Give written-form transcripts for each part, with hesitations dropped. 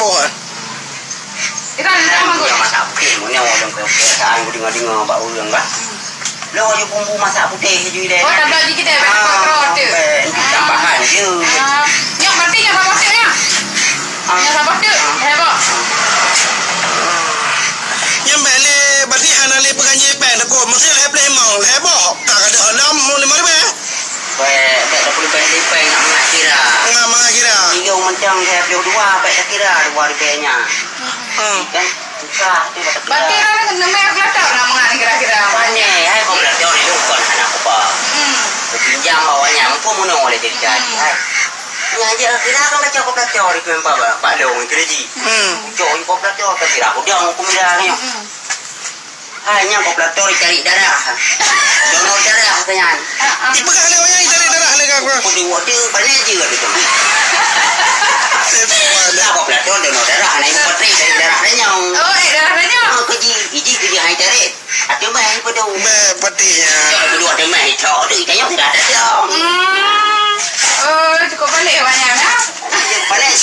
bawah. Kita ada apa Yang masak putih, mana orang ke keadaan aku dengar-dengar bak orang kan. Lo je bumbu masak putih je dah. Oh, tak ada kita kontrol tu. Tambahan je. Nyok berarti nyok apa tu ya? Nyok apa tu? Heboh. Yang beli berarti anak le pengaji pen dekor mesti le play mau le boh. Tak ada halam mau 5 ribu. Baik, tak boleh pen nak mengakira. Enggak mengira. Tiga macam saya beli dua, baik tak kira 2 ribunya. Kan susah tu tak kira. Berarti orang kena merah kelakar nak mengat kira-kira. Banyak, hai kau belah jauh ni bukan anak aku pak. Pinjam bawahnya, mampu mana boleh jadi. Hai. Ni aja kira kan baca kau belajar di kempa pak Long kerja. Jauh kau belajar tak kira aku dia aku minda ni. Hanya kau belajar cari darah. Donor darah katanya. Dipegang le banyak cari darah le kau. Kau di water banyak je ada tu. Kau belajar donor darah ni patri dari darah dia nyong. Oh, darah dia. Kerja hai tarik. Ada mai pada Be patinya. berdua ada mai cok tu ikannya tidak ada dong. Oh, cukup balik banyak ya. Panas.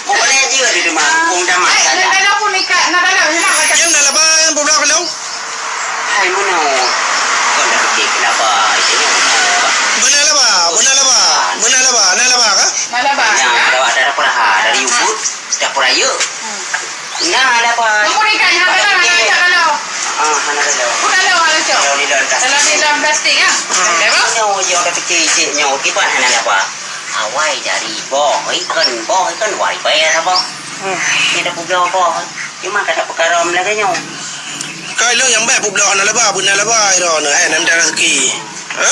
Kau panas juga di rumah. Kau dah makan. Nak pun ikat, nak dalam macam mana? Yang dah lepas budak kalau. Hai mana? Kau dah fikir kenapa? Ini Benar lah ba? Benar lah ba? Benar lah ba? Nak lah ba ka? Malah bah. yang ada peraha dari Ubud, dapur ayu. Nah, ada apa? Kamu ikat yang dalam, nak kalau. Mana ada? Pun dalam kalau cok. Kalau di dalam tas. Dalam di dalam plastik ya. Lepas? Nyawa je orang fikir cik nyawa kibat hana apa? Awai dari boh ikan wari bayar apa? Ni dah pulau boh. Cuma kata perkara lagi nyawa. Kalau yang baik budak nak lepas benar lah ba iro nak nam dah rezeki. Ha?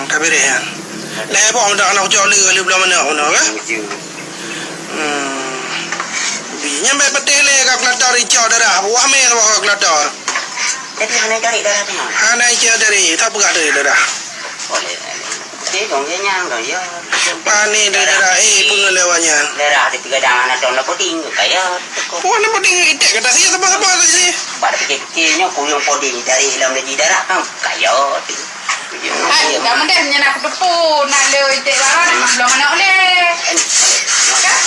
Kabir ya. Le boh dah nak jauh le belah mana ono ka? Yang baik betul le ka klatar icau darah. Wah me ka klatar. Jadi hana cari darah tu. Hana icau dari tak pegat dari darah. Boleh. Dia dong dia nyang dong ya. Pani dari darah pengelewanya. Darah di pegadang anak dong nak poding kaya. Oh nak penting itek kata saya apa sih? Pada fikir-fikirnya kuyung poding dari dalam lagi darah kan kaya tu. Hai, dah mendah nak aku tepu nak le itik barang nak belum mana oleh. Kan?